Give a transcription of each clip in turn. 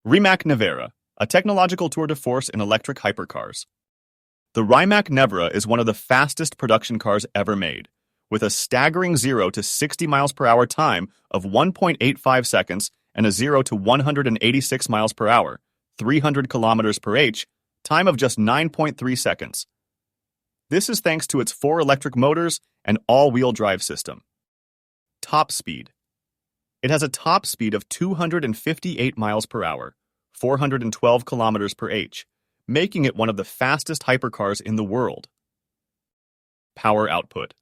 Rimac Nevera, a technological tour de force in electric hypercars. The Rimac Nevera is one of the fastest production cars ever made, with a staggering 0 to 60 miles per hour time of 1.85 seconds and a 0 to 186 miles per hour, 300 kilometers per h, time of just 9.3 seconds. This is thanks to its 4 electric motors and all-wheel drive system. Top speed. It has a top speed of 258 miles per hour, 412 kilometers per h, making it one of the fastest hypercars in the world. Power output.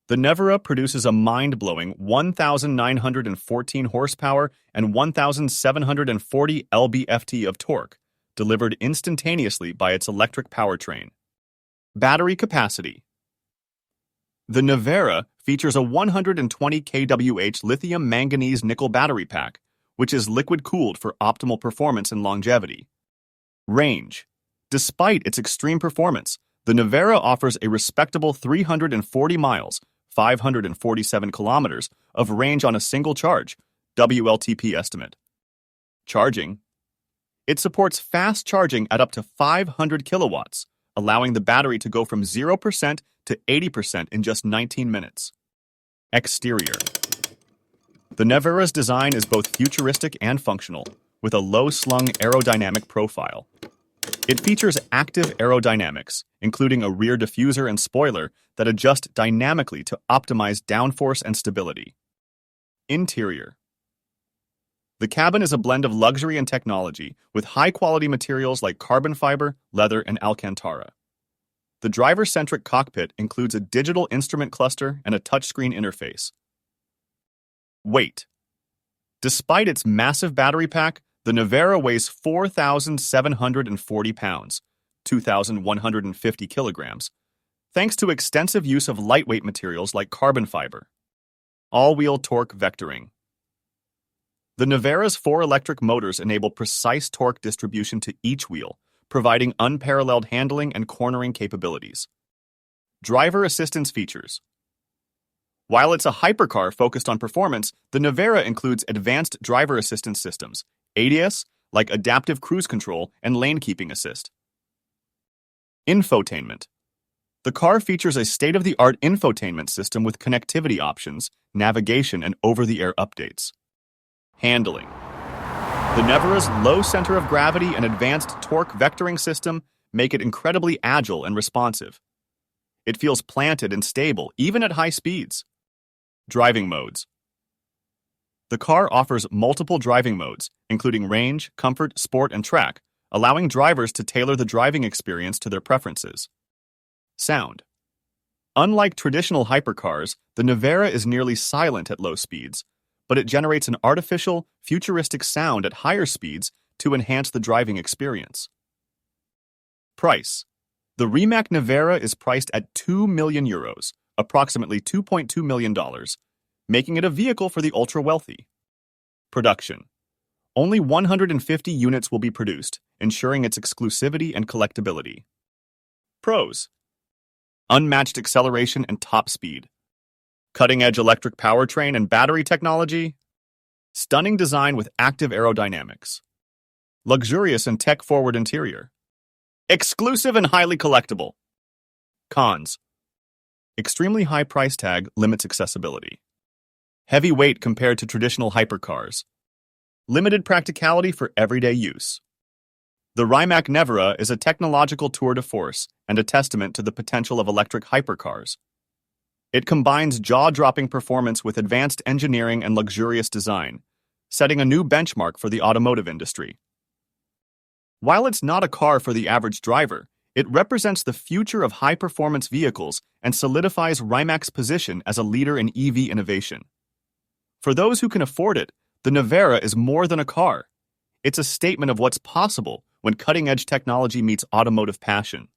The Nevera produces a mind-blowing 1,914 horsepower and 1,740 lb-ft of torque, delivered instantaneously by its electric powertrain. Battery capacity. The Nevera features a 120 kWh lithium manganese nickel battery pack, which is liquid-cooled for optimal performance and longevity. Range. Despite its extreme performance, the Nevera offers a respectable 340 miles, 547 kilometers, of range on a single charge, WLTP estimate. Charging. It supports fast charging at up to 500 kilowatts, allowing the battery to go from 0% to 80% in just 19 minutes. Exterior. The Nevera's design is both futuristic and functional, with a low-slung aerodynamic profile. It features active aerodynamics, including a rear diffuser and spoiler that adjust dynamically to optimize downforce and stability. Interior. The cabin is a blend of luxury and technology, with high-quality materials like carbon fiber, leather, and Alcantara. The driver-centric cockpit includes a digital instrument cluster and a touchscreen interface. Weight. Despite its massive battery pack, the Nevera weighs 4,740 pounds, 2,150 kilograms, thanks to extensive use of lightweight materials like carbon fiber. All-wheel torque vectoring. The Nevera's 4 electric motors enable precise torque distribution to each wheel, providing unparalleled handling and cornering capabilities. Driver assistance features. While it's a hypercar focused on performance, the Nevera includes advanced driver assistance systems, ADAS, like adaptive cruise control and lane keeping assist. Infotainment. The car features a state-of-the-art infotainment system with connectivity options, navigation, and over-the-air updates. Handling. The Nevera's low center of gravity and advanced torque vectoring system make it incredibly agile and responsive. It feels planted and stable, even at high speeds. Driving modes. The car offers multiple driving modes, including range, comfort, sport, and track, allowing drivers to tailor the driving experience to their preferences. Sound. Unlike traditional hypercars, the Nevera is nearly silent at low speeds, but it generates an artificial, futuristic sound at higher speeds to enhance the driving experience. Price. The Rimac Nevera is priced at €2 million, approximately $2.2 million, making it a vehicle for the ultra-wealthy. Production. Only 150 units will be produced, ensuring its exclusivity and collectability. Pros. Unmatched acceleration and top speed. Cutting-edge electric powertrain and battery technology. Stunning design with active aerodynamics. Luxurious and tech-forward interior. Exclusive and highly collectible. Cons. Extremely high price tag limits accessibility. Heavy weight compared to traditional hypercars. Limited practicality for everyday use. The Rimac Nevera is a technological tour de force and a testament to the potential of electric hypercars. It combines jaw-dropping performance with advanced engineering and luxurious design, setting a new benchmark for the automotive industry. While it's not a car for the average driver, it represents the future of high-performance vehicles and solidifies Rimac's position as a leader in EV innovation. For those who can afford it, the Nevera is more than a car. It's a statement of what's possible when cutting-edge technology meets automotive passion.